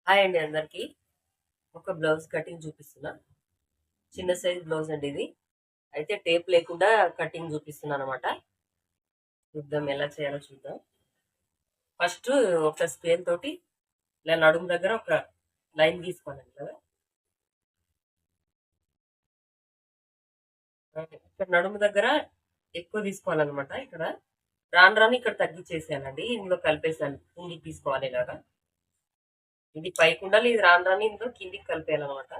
Hi అండి అందరికి. ఒక బ్లౌజ్ కటింగ్ చూపిస్తున్నా. చిన్న సైజ్ బ్లౌజ్ అండి ఇది. అయితే టేప్ లేకుండా కటింగ్ చూపిస్తున్నా అనమాట. చూద్దాం ఎలా చేయాలో చూద్దాం. ఫస్ట్ ఒక స్కేల్ తోటి ఇలా నడుము దగ్గర ఒక లైన్ గీసుకోవాలండి కదా. ఇక్కడ నడుము దగ్గర ఎక్కువ తీసుకోవాలన్నమాట. ఇక్కడ రాను రాను ఇక్కడ తగ్గించేసేయాలండి. ఇందులో కలిపేసాను, కిందికి తీసుకోవాలి ఇలాగా. ఇది పైకి ఉండాలి, ఇది రాను రాను ఇందులో కిందికి కలిపేయాలన్నమాట.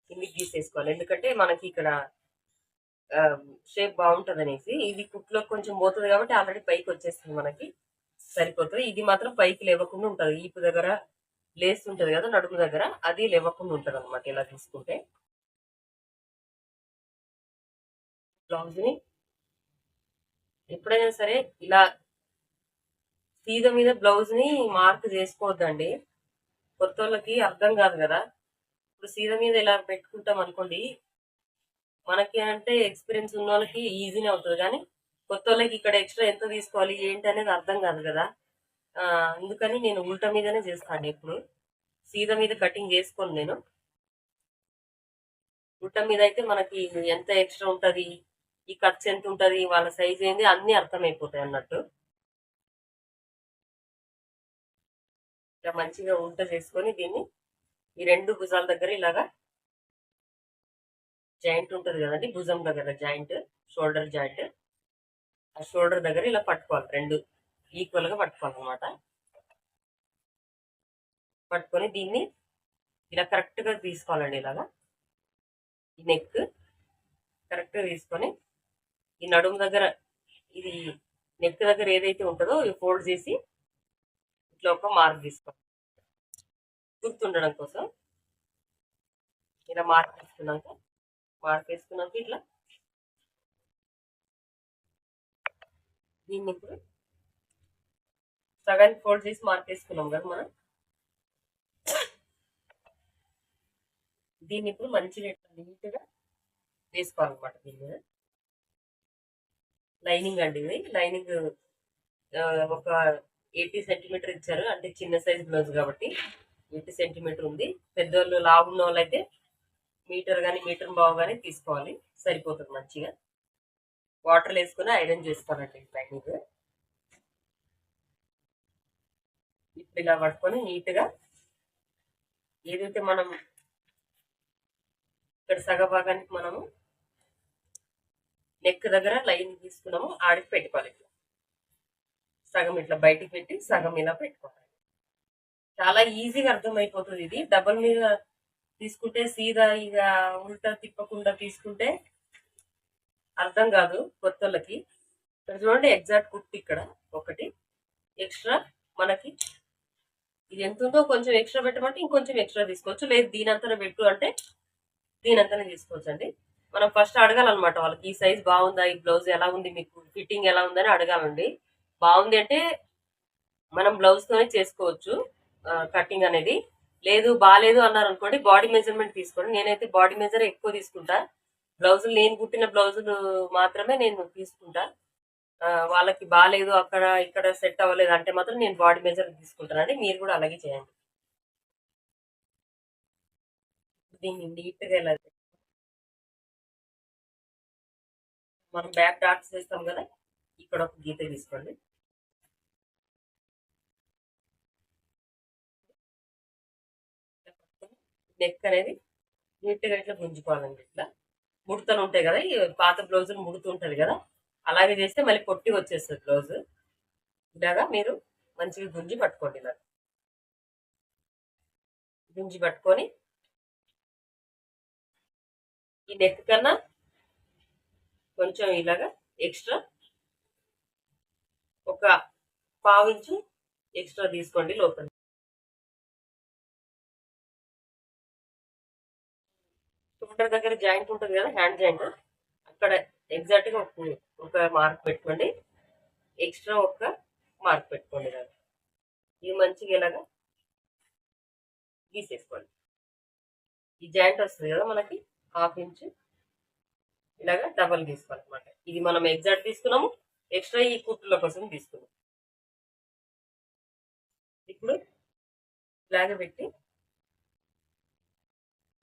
కిందికి గీసేసుకోవాలి, ఎందుకంటే మనకి ఇక్కడ షేప్ బాగుంటుంది అనేసి. ఇది కుట్లో కొంచెం పోతుంది కాబట్టి ఆల్రెడీ పైకి వచ్చేస్తుంది, మనకి సరిపోతుంది. ఇది మాత్రం పైకి లేవకుండా ఉంటుంది. ఈపు దగ్గర లేస్ ఉంటుంది కదా నడుము దగ్గర, అది లేవకుండా ఉంటుంది అనమాట ఇలా తీసుకుంటే. బ్లౌజ్ని ఎప్పుడైనా సరే ఇలా సీద మీద బ్లౌజ్ని మార్క్ చేసుకోవద్దండి. కొత్త వాళ్ళకి అర్థం కాదు కదా. ఇప్పుడు సీద మీద ఇలా పెట్టుకుంటాం అనుకోండి, మనకి అంటే ఎక్స్పీరియన్స్ ఉన్న వాళ్ళకి ఈజీనే అవుతుంది, కానీ కొత్త వాళ్ళకి ఇక్కడ ఎక్స్ట్రా ఎంత తీసుకోవాలి ఏంటి అనేది అర్థం కాదు కదా. అందుకని నేను ఉల్టా మీదనే చేస్తాను ఎప్పుడు. సీదా మీద కటింగ్ చేసుకోను నేను. ఉల్టా మీద అయితే మనకి ఎంత ఎక్స్ట్రా ఉంటుంది, ఈ ఖర్చు ఎంత ఉంటుంది, వాళ్ళ సైజ్ ఏంది అన్నీ అర్థమైపోతాయి అన్నట్టు. ఇలా మంచిగా ఉల్టా చేసుకొని దీన్ని ఈ రెండు భుజాల దగ్గర ఇలాగా జాయింట్ ఉంటుంది కదండి, భుజం దగ్గర జాయింట్, షోల్డర్ జాయింట్, ఆ షోల్డర్ దగ్గర ఇలా పట్టుకోవాలి, రెండు ఈక్వల్గా పట్టుకోవాలన్నమాట. పట్టుకొని దీన్ని ఇలా కరెక్ట్గా తీసుకోవాలండి. ఇలాగా ఈ నెక్ కరెక్ట్గా తీసుకొని ఈ నడుము దగ్గర, ఇది నెక్ దగ్గర ఏదైతే ఉంటుందో ఫోల్డ్ చేసి ఇట్లా ఒక మార్క్ తీసుకోవాలి, గుర్తుండడం కోసం. ఇలా మార్క్ వేసుకున్నాక ఇట్లా దీన్ని ఇప్పుడు సగానికి ఫోల్డ్ చేసి మార్క్ వేసుకున్నాం కదా మనం. దీన్ని ఇప్పుడు మంచిగా నీట్గా వేసుకోవాలన్నమాట. దీని మీద లైనింగ్ అండి, ఇది లైనింగ్ ఒక 80 సెంటీమీటర్ ఇచ్చారు, అంటే చిన్న సైజ్ బ్లౌజ్ కాబట్టి 80 సెంటీమీటర్ ఉంది. పెద్దవాళ్ళు లావు ఉన్న వాళ్ళు అయితే మీటర్ కానీ మీటర్ బావు కానీ తీసుకోవాలి, సరిపోతుంది. మంచిగా వాటర్ వేసుకుని ఐరన్ చేసుకోవాలండి లైనింగ్. ఇప్పుడు ఇలా పట్టుకొని నీట్గా ఏదైతే మనం ఇక్కడ సగభాగానికి మనము నెక్ దగ్గర లైన్ తీసుకున్నాము ఆడికి పెట్టుకోవాలి. ఇట్లా సగం ఇట్లా బయటికి పెట్టి సగం ఇలా పెట్టుకోవాలి. చాలా ఈజీగా అర్థమైపోతుంది. ఇది డబల్ మీద తీసుకుంటే సీదా ఇక ఉల్టా తిప్పకుండా తీసుకుంటే అర్థం కాదు కొత్త వాళ్ళకి. ఇక్కడ చూడండి, ఎగ్జాక్ట్ కుర్తి ఇక్కడ ఒకటి ఎక్స్ట్రా మనకి ఇది ఎంత ఉందో కొంచెం ఎక్స్ట్రా పెట్టమంటే ఇంకొంచెం ఎక్స్ట్రా తీసుకోవచ్చు, లేదు దీనంతనే పెట్టు అంటే దీనంతనే తీసుకోవచ్చు అండి. మనం ఫస్ట్ అడగాలన్నమాట వాళ్ళకి, ఈ సైజ్ బాగుందా, ఈ బ్లౌజ్ ఎలా ఉంది, మీకు ఫిట్టింగ్ ఎలా ఉందని అడగాలండి. బాగుంది అంటే మనం బ్లౌజ్తోనే చేసుకోవచ్చు కటింగ్ అనేది. లేదు బాగాలేదు అన్నారు అనుకోండి, బాడీ మెజర్మెంట్ తీసుకోండి. నేనైతే బాడీ మెజర్ ఎక్కువ తీసుకుంటా. బ్లౌజులు నేను కుట్టిన బ్లౌజులు మాత్రమే నేను తీసుకుంటా. వాళ్ళకి బాగాలేదు అక్కడ ఇక్కడ సెట్ అవ్వలేదు అంటే మాత్రం నేను బాడీ మెజర్ తీసుకుంటానండి. మీరు కూడా అలాగే చేయండి. దీన్ని నీట్గా ఎలా మనం బ్యాక్ డాట్స్ వేస్తాం కదా, ఇక్కడ ఒక గీత తీసుకోండి. నెక్ అనేది నీట్గా ఇట్లా గుంజుకోవాలండి. ఇట్లా ముడతలు ఉంటాయి కదా, ఈ పాత బ్లౌజులు ముడుతుంటది కదా, అలాగే చేస్తే మళ్ళీ పొట్టి వచ్చేస్తుంది బ్లౌజ్. ఇలాగా మీరు మంచిగా గుంజి పట్టుకోండి. ఇలా గుంజి పట్టుకొని ఈ నెక్ కన్నా కొంచెం ఇలాగా ఎక్స్ట్రా ఒక పావించు ఎక్స్ట్రా తీసుకోండి లోపల. షోల్డర్ దగ్గర జాయింట్ ఉంటుంది కదా, హ్యాండ్ జాయింట్, అక్కడ ఎగ్జాక్ట్ గా ఒక మార్క్ పెట్టుకోండి, ఎక్స్ట్రా ఒక మార్క్ పెట్టుకోండి. ఇది మంచిగా ఇలాగా గీసేసుకోండి. ఈ జాయింట్ వస్తుంది కదా మనకి 1/2 ఇంచ్ ఇలాగా డబల్ గీసుకోవాలన్నమాట. ఇది మనం ఎగ్జాక్ట్ తీసుకున్నాము, ఎక్స్ట్రా ఈ కుట్టుల కోసం తీసుకున్నాం. ఇప్పుడు ఇలా ఇలాగే పెట్టి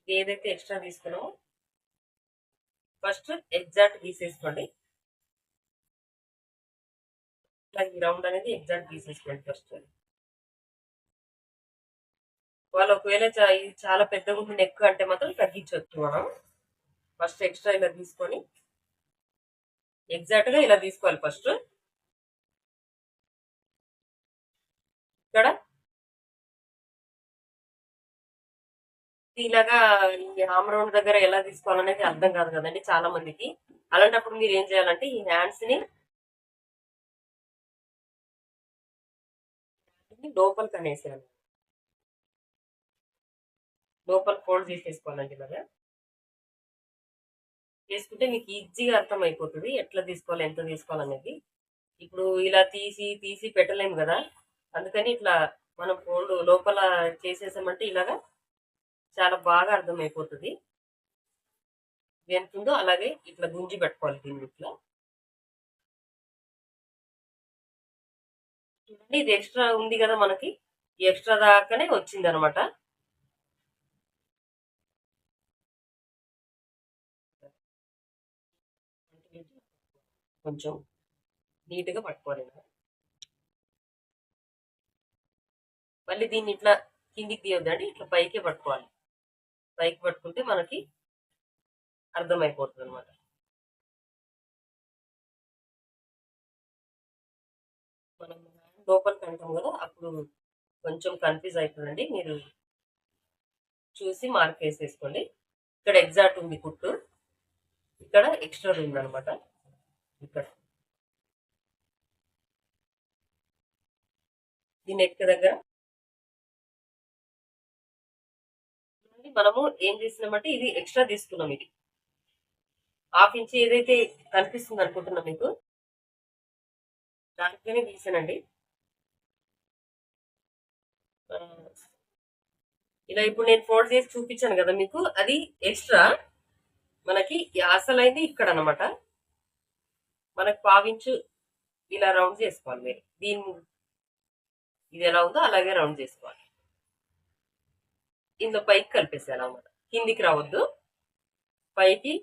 ఏదైతే ఎక్స్ట్రా తీసుకున్నామో ఫస్ట్ ఎగ్జాక్ట్ తీసేసుకోండి. ఇట్లా ఈ రౌండ్ అనేది ఎగ్జాక్ట్ తీసేసుకోండి ఫస్ట్. వాళ్ళు ఒకవేళ ఇది చాలా పెద్దగా ఉంది నెక్ అంటే మాత్రం తగ్గించవచ్చు మనం. ఫస్ట్ ఎక్స్ట్రా ఇలా తీసుకొని ఎగ్జాక్ట్ గా ఇలా తీసుకోవాలి ఫస్ట్. ఇక్కడ ఇలాగా ఈ హామ్ రౌండ్ దగ్గర ఎలా తీసుకోవాలనేది అర్థం కాదు కదండి చాలా మందికి. అలాంటప్పుడు మీరు ఏం చేయాలంటే ఈ హ్యాండ్స్ ని లోపలికి అనేసేయాలి. లోపల ఫోల్డ్ చేసేసుకోవాలండి ఇలాగా. చేసుకుంటే మీకు ఈజీగా అర్థం అయిపోతుంది ఎట్లా తీసుకోవాలి ఎంత తీసుకోవాలనేది. ఇప్పుడు ఇలా తీసి తీసి పెట్టలేము కదా, అందుకని ఇట్లా మనం ఫోల్డ్ లోపల చేసేసామంటే ఇలాగా చాలా బాగా అర్థమైపోతుంది. ఎంత ఉందో అలాగే ఇట్లా గుంజి పెట్టుకోవాలి దీన్ని ఇట్లా. చూడండి ఇది ఎక్స్ట్రా ఉంది కదా మనకి, ఈ ఎక్స్ట్రా దాకానే వచ్చింది అనమాట. కొంచెం నీట్గా పట్టుకోవాలి. మళ్ళీ దీన్ని ఇట్లా కిందికి తీయొద్దండి, ఇట్లా పైకే పట్టుకోవాలి. పైకి పట్టుకుంటే మనకి అర్థమైపోతుంది అనమాట. మనం లోపలికి అంటాం కదా, అప్పుడు కొంచెం కన్ఫ్యూజ్ అవుతుందండి. మీరు చూసి మార్క్ వేసేసుకోండి. ఇక్కడ ఎగ్జాక్ట్ ఉంది కుట్టు, ఇక్కడ ఎక్స్ట్రా ఉంది అనమాట. ఇక్కడ ఈ నెక్ దగ్గర మనము ఏం చేసినామంటే ఇది ఎక్స్ట్రా తీసుకున్నాం. ఇది హాఫ్ ఇంచ్ ఏదైతే కనిపిస్తుంది అనుకుంటున్నాం మీకు, దాంట్లోనే తీసానండి. ఇలా ఇప్పుడు నేను ఫోల్డ్ చేసి చూపించాను కదా మీకు, అది ఎక్స్ట్రా. మనకి అసలైంది ఇక్కడ అనమాట. మనకు పావించు ఇలా రౌండ్ చేసుకోవాలి. మీరు దీన్ని ఇది ఎలా ఉందో అలాగే రౌండ్ చేసుకోవాలి. ఇందులో పైకి కలిపేసేయాలి అనమాట, కిందికి రావద్దు, పైకి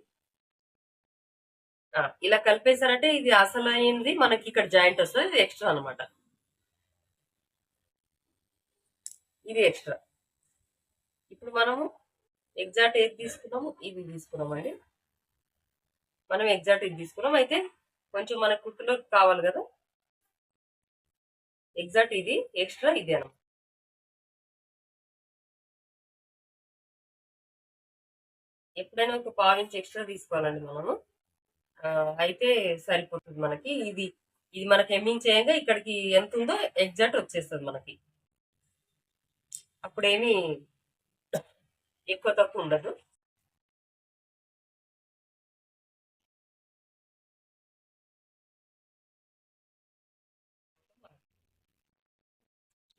ఇలా కలిపేసారంటే ఇది అసలైంది మనకి ఇక్కడ జాయింట్ వస్తుంది. ఇది ఎక్స్ట్రా అనమాట, ఇది ఎక్స్ట్రా. ఇప్పుడు మనము ఎగ్జాక్ట్ ఏది తీసుకున్నాము, ఇది తీసుకున్నామండి. మనం ఎగ్జాక్ట్ ఇది తీసుకున్నాం. అయితే కొంచెం మన కుట్టులో కావాలి కదా, ఎగ్జాక్ట్ ఇది ఎక్స్ట్రా ఇది అనమాట. ఎప్పుడైనా ఒక పావించి ఎక్స్ట్రా తీసుకోవాలండి మనము, అయితే సరిపోతుంది మనకి. ఇది ఇది మనకి ఎమ్మింగ్ చేయంగా ఇక్కడికి ఎంత ఉందో ఎగ్జాక్ట్ వచ్చేస్తుంది మనకి. అప్పుడేమి ఎక్కువ తక్కువ ఉండదు.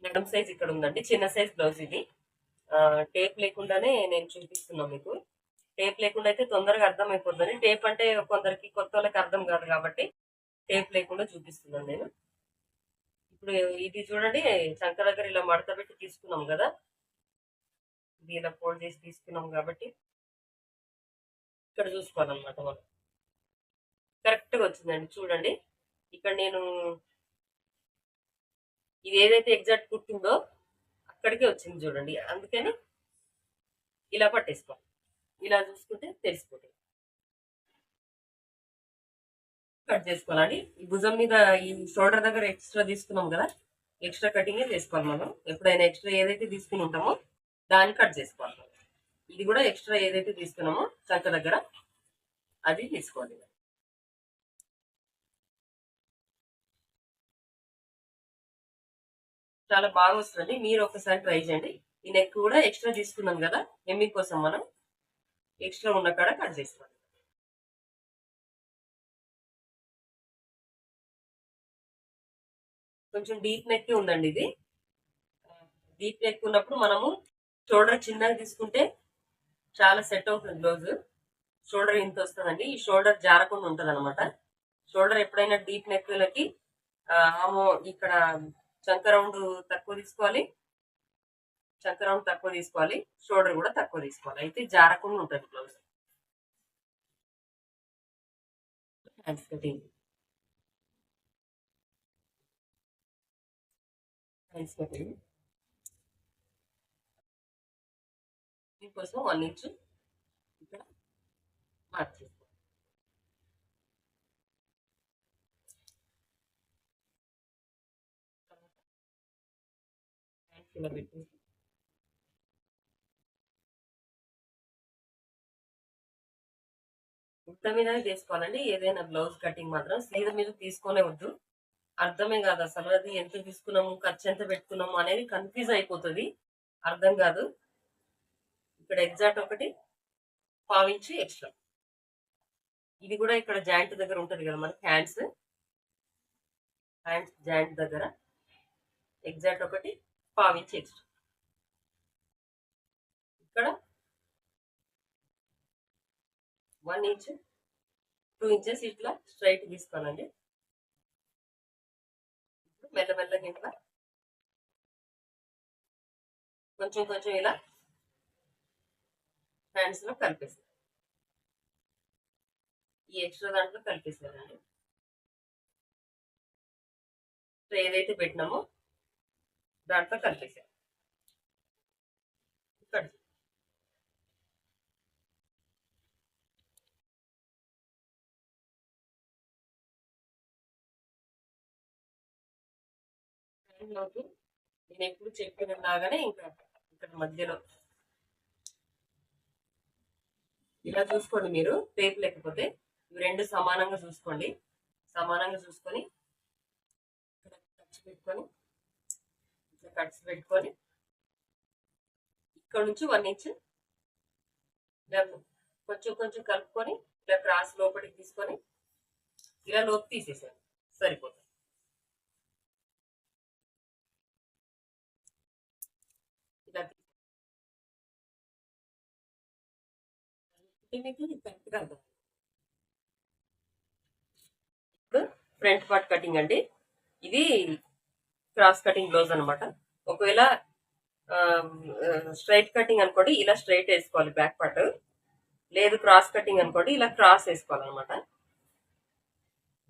నడుం సైజ్ ఇక్కడ ఉందండి, చిన్న సైజ్ బ్లౌజ్ ఇది. టేప్ లేకుండానే నేను చూపిస్తున్నాను మీకు. టేప్ లేకుండా అయితే తొందరగా అర్థం అయిపోతుందని. టేప్ అంటే కొందరికి కొత్త వాళ్ళకి అర్థం కాదు కాబట్టి టేప్ లేకుండా చూపిస్తున్నాను నేను. ఇప్పుడు ఇది చూడండి, చంక దగ్గర ఇలా మడత పెట్టి తీసుకున్నాం కదా, ఇది ఇలా ఫోల్డ్ చేసి తీసుకున్నాం కాబట్టి ఇక్కడ చూసుకోవాలన్నమాట మనం. కరెక్ట్గా వచ్చిందండి చూడండి. ఇక్కడ నేను ఇది ఏదైతే ఎగ్జాక్ట్ కుట్టిందో అక్కడికే వచ్చింది చూడండి. అందుకని ఇలా పట్టేసుకోవాలి. ఇలా చూసుకుంటే తెలిసిపోతుంది. కట్ చేసుకోవాలండి. ఈ భుజం మీద ఈ షోల్డర్ దగ్గర ఎక్స్ట్రా తీసుకున్నాం కదా, ఎక్స్ట్రా కటింగే చేసుకోవాలి మనం. ఎప్పుడైనా ఎక్స్ట్రా ఏదైతే తీసుకుని ఉంటామో దాన్ని కట్ చేసుకోవాలి. ఇది కూడా ఎక్స్ట్రా ఏదైతే తీసుకున్నామో చంక దగ్గర అది తీసుకోవాలి. చాలా బాగా వస్తుంది, మీరు ఒకసారి ట్రై చేయండి. ఈ నెక్ కూడా ఎక్స్ట్రా తీసుకున్నాం కదా, ఎమ్మింగ్ కోసం మనం ఎక్స్ట్రా ఉన్న కాడ కట్ చేసుకోవాలి. కొంచెం డీప్ నెక్ ఉందండి ఇది. డీప్ నెక్ ఉన్నప్పుడు మనము షోల్డర్ చిన్నగా తీసుకుంటే చాలా సెట్ అవుతుంది బ్లౌజ్. షోల్డర్ ఇంత వస్తుందండి, ఈ షోల్డర్ జారకుండా ఉంటుంది అనమాట. షోల్డర్ ఎప్పుడైనా డీప్ నెక్లకి ఆమో ఇక్కడ చంక రౌండ్ తక్కువ తీసుకోవాలి, చంక రౌండ్ తక్కువ తీసుకోవాలి, షోల్డర్ కూడా తక్కువ తీసుకోవాలి. అయితే జారకుండా ఉంటుంది బ్లౌజ్. హ్యాండ్స్ కటింగ్ దీనికోసం 1 ఇంచు ఇక్కడ మార్క్ చేసుకోవాలి. హ్యాండ్స్ ఇలా పెట్టేసి గుట్ట మీదనే తీసుకోవాలండి. ఏదైనా బ్లౌజ్ కటింగ్ మాత్రం సీద మీద తీసుకొనే వద్దు. అర్థమే కాదు అసలు. అది ఎంత తీసుకున్నాము, ఖర్చు ఎంత పెట్టుకున్నాము అనేది కన్ఫ్యూజ్ అయిపోతుంది, అర్థం కాదు. ఇక్కడ ఎగ్జాక్ట్ ఒకటి 1/2 ఇంచు ఎక్స్ట్రా. ఇది కూడా ఇక్కడ జాయింట్ దగ్గర ఉంటుంది కదా మనకి, హ్యాండ్స్ జాయింట్ దగ్గర ఎగ్జాక్ట్ ఒకటి 1/2 ఇంచు ఎక్స్ట్రా. ఇక్కడ 1 ఇంచ్ 2 ఇంచెస్ ఇట్లా స్ట్రైట్ తీసుకోనండి. మెల్లమెల్లగా ఇట్లా కొంచెం కొంచెం ఇలా హ్యాండ్స్ లో కలిపేస్తాను. ఈ ఎక్స్ట్రా దాంట్లో కలిపేస్తానండి. ఏదైతే పెట్టినామో దాంట్లో కలిపేసాను. ఇక్కడ లోకి నేను ఎప్పుడు చెప్పిన లాగానే ఇంకా ఇక్కడ మధ్యలో ఇలా చూసుకోండి. మీరు టేప్ లేకపోతే ఇవి రెండు సమానంగా చూసుకోండి. సమానంగా చూసుకొని ఇక్కడ ఖర్చు పెట్టుకొని ఇట్లా కట్స్ పెట్టుకొని ఇక్కడ నుంచి 1 ఇంచ్ ఇలా కొంచెం కొంచెం కలుపుకొని ఇలా క్రాస్ లోపలికి తీసుకొని ఇలా లోపు తీసేసాను, సరిపోతుంది. ఇలా మీకు కరెక్ట్గా అర్థం. ఇప్పుడు ఫ్రంట్ పార్ట్ కటింగ్ అండి. ఇది క్రాస్ కటింగ్ బ్లౌజ్ అనమాట. ఒకవేళ స్ట్రైట్ కటింగ్ అనుకోండి, ఇలా స్ట్రైట్ వేసుకోవాలి బ్యాక్ పార్ట్. లేదు క్రాస్ కటింగ్ అనుకోండి, ఇలా క్రాస్ వేసుకోవాలన్నమాట.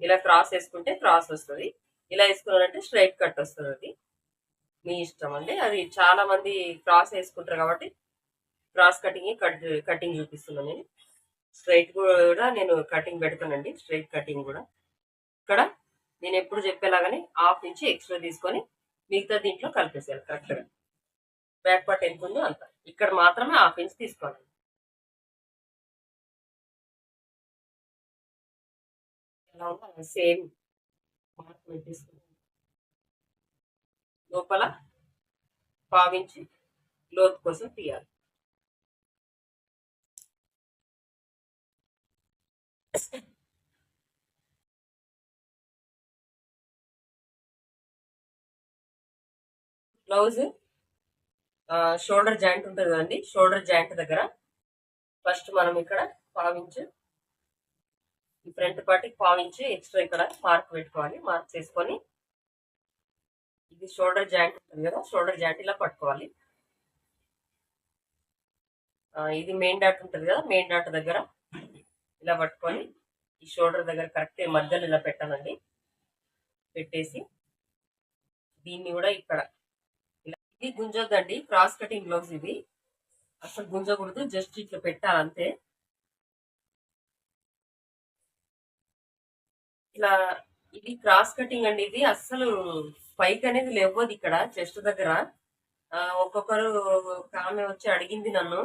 ఇలా క్రాస్ వేసుకుంటే క్రాస్ వస్తుంది, ఇలా వేసుకున్నారంటే స్ట్రైట్ కట్ వస్తుంది. అది మీ ఇష్టం అండి. అది చాలా మంది క్రాస్ వేసుకుంటారు కాబట్టి క్రాస్ కటింగ్ చూపిస్తున్నాను నేను. స్ట్రైట్ కూడా నేను కటింగ్ పెడతానండి, స్ట్రైట్ కటింగ్ కూడా. ఇక్కడ నేను ఎప్పుడు చెప్పేలాగానే 1/2 ఇంచ్ ఎక్స్ట్రా తీసుకొని మిగతా దీంట్లో కలిపేసాను కరెక్ట్గా. బ్యాక్ పార్ట్ ఎంత ఉందో అంత, ఇక్కడ మాత్రమే 1/2 ఇంచ్ తీసుకోవాలి. ఎలా ఉందో సేమ్ మార్క్ పెట్టేసుకున్నాను. లోపల 1/2 ఇంచ్ లోతు కోసం తీయాలి. బ్లౌజ్ షోల్డర్ జాయింట్ ఉంటుంది కదండి, షోల్డర్ జాయింట్ దగ్గర ఫస్ట్ మనం ఇక్కడ 1/2 ఇంచ్, ఈ ఫ్రంట్ పార్ట్కి 1/2 ఇంచ్ ఎక్స్ట్రా ఇక్కడ మార్క్ పెట్టుకోవాలి. మార్క్ చేసుకొని ఇది షోల్డర్ జాయింట్ ఉంటుంది కదా, షోల్డర్ జాయింట్ ఇలా పట్టుకోవాలి. ఇది మెయిన్ డాట్ ఉంటుంది కదా, మెయిన్ డాట్ దగ్గర ఇలా పట్టుకొని ఈ షోల్డర్ దగ్గర కరెక్ట్ మధ్యలో ఇలా పెట్టాలండి. పెట్టేసి దీన్ని కూడా ఇక్కడ ఇలా, ఇది గుంజొద్దండి, క్రాస్ కటింగ్ బ్లౌజ్ ఇది అసలు గుంజకూడదు, జస్ట్ ఇట్లా పెట్టాలంతే. ఇలా ఇది క్రాస్ కటింగ్ అండి. ఇది అస్సలు పైకి అనేది లేవదు ఇక్కడ చెస్ట్ దగ్గర. ఒక్కొక్కరు ఆమె వచ్చి అడిగింది నన్ను,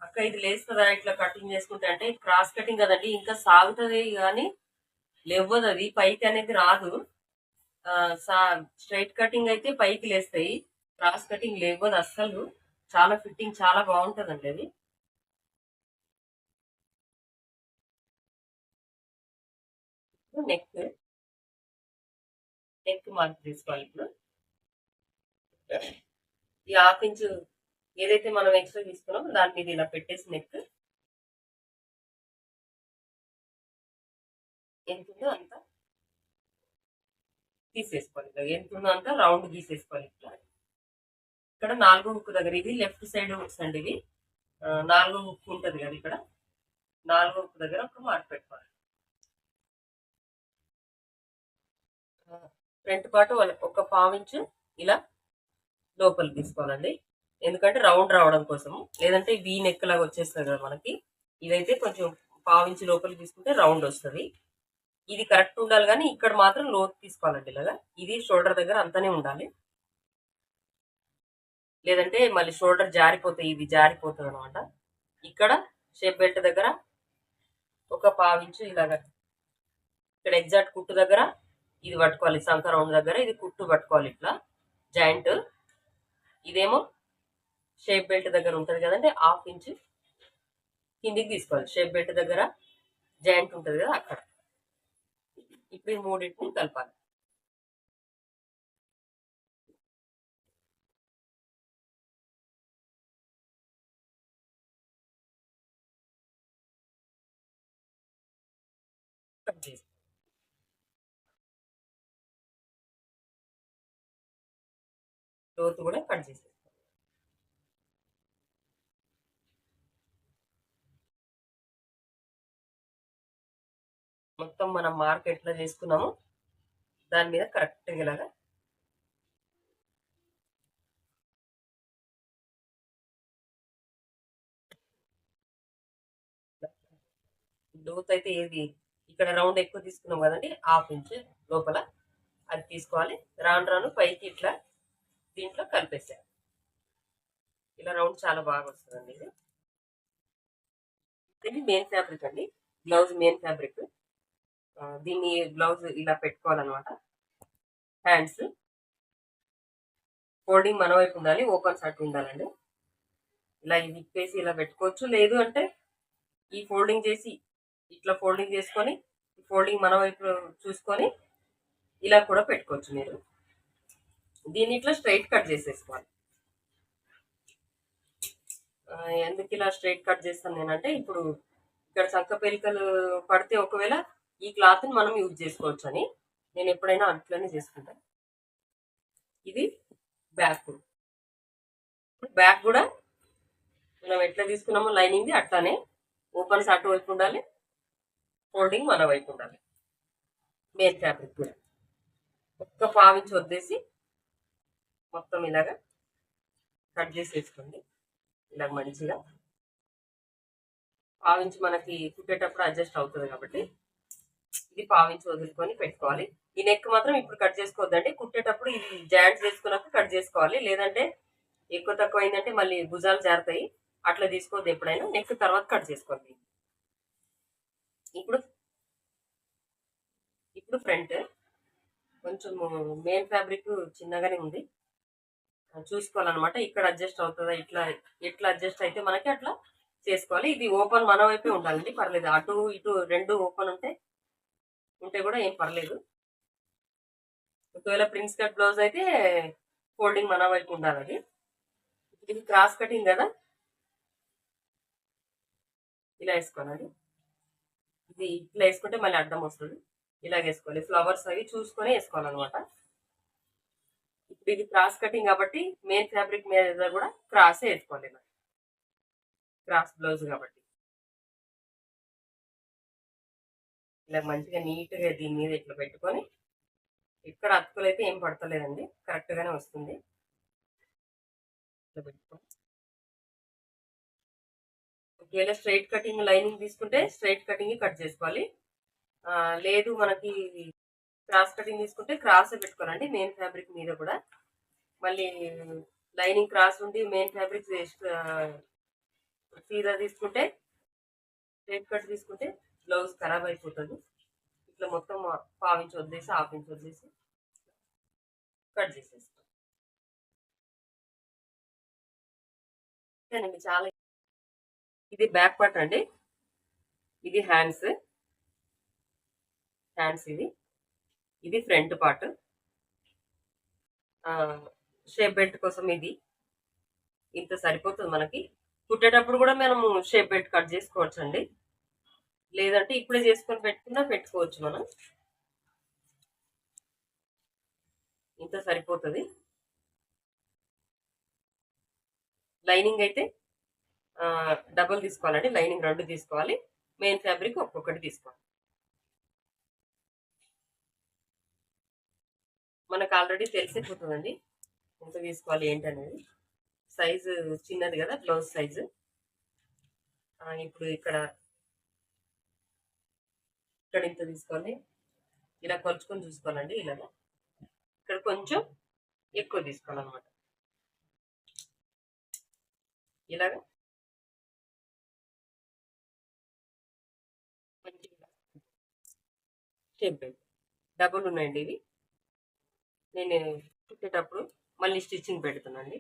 అక్క ఇది లేస్తుందా ఇట్లా కటింగ్ చేసుకుంటే, అంటే క్రాస్ కటింగ్ కదండి, ఇంకా సాగుతుంది కానీ లేవదు, అది పైకి అనేది రాదు. స్ట్రైట్ కటింగ్ అయితే పైకి లేస్తాయి, క్రాస్ కటింగ్ లేవదు అస్సలు. చాలా ఫిట్టింగ్ చాలా బాగుంటుందండి అది. నెక్ మార్క్ తీసుకోవాలి. ఇప్పుడు ఈ 1/2 ఇంచ్ ఏదైతే మనం ఎక్స్ట్రా తీసుకున్నామో దాని మీద ఇలా పెట్టేసి నెక్ ఎంత ఉందో అంత తీసేసుకోవాలి. ఎంత ఉందో అంత రౌండ్ గీసేసుకోవాలి. ఇట్లా ఇక్కడ 4 హుక్ దగ్గర ఇది లెఫ్ట్ సైడ్ హుక్స్ అండి ఇవి. 4 హుక్ ఉంటుంది కదా ఇక్కడ. 4 హుక్ దగ్గర ఒక మార్క్ పెట్టుకోవాలి. ఫ్రంట్ పార్ట్ ఒక పావించు ఇలా లోపలికి తీసుకోవాలండి. ఎందుకంటే రౌండ్ రావడం కోసము. లేదంటే వీ నెక్ లాగా వచ్చేస్తుంది కదా మనకి. ఇదైతే కొంచెం పావించి లోపలికి తీసుకుంటే రౌండ్ వస్తుంది. ఇది కరెక్ట్ ఉండాలి కానీ ఇక్కడ మాత్రం లోతు తీసుకోవాలండి ఇలాగా. ఇది షోల్డర్ దగ్గర అంతానే ఉండాలి. లేదంటే మళ్ళీ షోల్డర్ జారిపోతాయి, ఇది జారిపోతుంది అనమాట. ఇక్కడ షేప్ బెల్ట్ దగ్గర ఒక పావించు ఇలాగా ఇక్కడ ఎగ్జాక్ట్ కుట్టు దగ్గర ఇది పట్టుకోవాలి. సంక రౌండ్ దగ్గర ఇది కుట్టు పట్టుకోవాలి ఇట్లా జాయింట్. ఇదేమో షేప్ బెల్ట్ దగ్గర ఉంటుంది కదంటే 1/2 ఇంచ్ కిందికి తీసుకోవాలి. షేప్ బెల్ట్ దగ్గర జాయింట్ ఉంటుంది కదా అక్కడ. ఇప్పుడు ఈ మూడింటిని కలపాలి. కట్ చేసి లోతు కూడా కట్ చేసేస్తాం. మొత్తం మనం మార్క్ ఎట్లా చేసుకున్నాము దాని మీద కరెక్ట్గా ఇలాగా లోతు అయితే ఏది ఇక్కడ రౌండ్ ఎక్కువ తీసుకున్నాం కదండి 1/2 ఇంచ్ లోపల అది తీసుకోవాలి. రాను రాను పైకి ఇట్లా దీంట్లో కలిపేసాను. ఇలా రౌండ్ చాలా బాగా వస్తుందండి. ఇది మెయిన్ ఫ్యాబ్రిక్ అండి. Blouse main fabric. దీన్ని బ్లౌజ్ ఇలా పెట్టుకోవాలన్నమాట. హ్యాండ్స్ ఫోల్డింగ్ మన వైపు ఉండాలి, ఓపెన్ సైడ్ ఉండాలండి. ఇలా ఇది ఇప్పేసి ఇలా పెట్టుకోవచ్చు. లేదు అంటే ఈ ఫోల్డింగ్ చేసి ఇట్లా ఫోల్డింగ్ చేసుకొని ఫోల్డింగ్ మన వైపు చూసుకొని ఇలా కూడా పెట్టుకోవచ్చు మీరు. దీన్ని ఇట్లా స్ట్రైట్ కట్ చేసేసుకోవాలి. ఎందుకు ఇలా స్ట్రైట్ కట్ చేస్తాను నేనంటే ఇప్పుడు ఇక్కడ చక్క పెలికలు పడితే ఒకవేళ ఈ క్లాత్ని మనం యూజ్ చేసుకోవచ్చు అని నేను ఎప్పుడైనా అట్లనే చేసుకుంటాను. ఇది బ్యాక్. బ్యాక్ కూడా మనం ఎట్లా తీసుకున్నామో లైనింగ్ది అట్లానే ఓపెన్స్ అటు వైపు ఉండాలి, ఫోల్డింగ్ మన వైపు ఉండాలి. మెయిన్ ఫ్యాబ్రిక్ కూడా ఒక్క పావించి వదిలేసి మొత్తం ఇలాగా కట్ చేసి వేసుకోండి. ఇలాగ మంచిగా పావించి మనకి కుట్టేటప్పుడు అడ్జస్ట్ అవుతుంది కాబట్టి ఇది పావించి వదులుకొని పెట్టుకోవాలి. ఈ నెక్ మాత్రం ఇప్పుడు కట్ చేసుకోవద్దండి. కుట్టేటప్పుడు ఇది జాయింట్స్ వేసుకున్నాక కట్ చేసుకోవాలి. లేదంటే ఎక్కువ తక్కువ అయిందంటే మళ్ళీ భుజాలు జారుతాయి. అట్లా తీసుకోవద్దు ఎప్పుడైనా. నెక్ తర్వాత కట్ చేసుకోండి. ఇప్పుడు ఫ్రంట్ కొంచెం మెయిన్ ఫ్యాబ్రిక్ చిన్నగానే ఉంది, చూసుకోవాలన్నమాట. ఇక్కడ అడ్జస్ట్ అవుతుందా, ఎట్లా అడ్జస్ట్ అయితే మనకి అట్లా చేసుకోవాలి. ఇది ఓపెన్ మన వైపే ఉండాలండి, పర్లేదు. అటు ఇటు రెండు ఓపెన్ ఉంటే కూడా ఏం పర్లేదు. ఒకవేళ ప్రిన్స్ కట్ బ్లౌజ్ అయితే ఫోల్డింగ్ మన వైపు ఉండాలి. అది ఇది క్రాస్ కటింగ్ కదా, ఇలా వేసుకోవాలి. ఇది ఇట్లా వేసుకుంటే మళ్ళీ అడ్డం వస్తుంది. ఇలా వేసుకోవాలి. ఫ్లవర్స్ అవి చూసుకొని వేసుకోవాలన్నమాట. ఇప్పుడు ఇది క్రాస్ కటింగ్ కాబట్టి మెయిన్ ఫ్యాబ్రిక్ మీద కూడా క్రాస్ వేసుకోవాలి. క్రాస్ బ్లౌజ్ కాబట్టి ఇలా మంచిగా నీట్గా దీని మీద ఇట్లా పెట్టుకొని ఇక్కడ అతుకులు అయితే ఏం పడతలేదండి, కరెక్ట్గానే వస్తుంది. ఇట్లా పెట్టుకొని ఒకవేళ స్ట్రైట్ కటింగ్ లైనింగ్ తీసుకుంటే స్ట్రైట్ కటింగ్ కట్ చేసుకోవాలి. లేదు మనకి క్రాస్ కటింగ్ తీసుకుంటే క్రాస్ పెట్టుకోవాలండి మెయిన్ ఫ్యాబ్రిక్ మీద కూడా. మళ్ళీ లైనింగ్ క్రాస్ ఉండి మెయిన్ ఫ్యాబ్రిక్ సీదా తీసుకుంటే స్ట్రైట్ కట్ తీసుకుంటే బ్లౌజ్ ఖరాబ్ అయిపోతుంది. ఇట్లా మొత్తం 1/2 ఇంచ్ వదిలేసి 1/2 ఇంచ్ వదిలేసి కట్ చేసేస్తాం. అండి చాలా. ఇది బ్యాక్ పార్ట్ అండి. ఇది హ్యాండ్స్ ఇది ఫ్రంట్ పార్ట్. షేప్ బెల్ట్ కోసం ఇది ఇంత సరిపోతుంది మనకి. కుట్టేటప్పుడు కూడా మనము షేప్ బెల్ట్ కట్ చేసుకోవచ్చు అండి, లేదంటే ఇప్పుడే చేసుకొని పెట్టుకోవచ్చు మనం. ఇంత సరిపోతుంది. లైనింగ్ అయితే డబుల్ తీసుకోవాలండి. లైనింగ్ 2 తీసుకోవాలి. మెయిన్ ఫ్యాబ్రిక్ ఒక్కొక్కటి తీసుకోవాలి. మనకు ఆల్రెడీ తెలిసిపోతుందండి ఎంత తీసుకోవాలి ఏంటనేది. సైజు చిన్నది కదా బ్లౌజ్ సైజు. ఇప్పుడు ఇక్కడ ఇంత తీసుకోవాలి. ఇలా కొలుచుకొని చూసుకోవాలండి. ఇలాగా ఇక్కడ కొంచెం ఎక్కువ తీసుకోవాలన్నమాట. ఇలాగా మంచిగా షేప్ డబుల్ ఉన్నాయండి ఇవి. నేను కుట్టేటప్పుడు మళ్ళీ స్టిచ్చింగ్ పెడుతున్నాండి.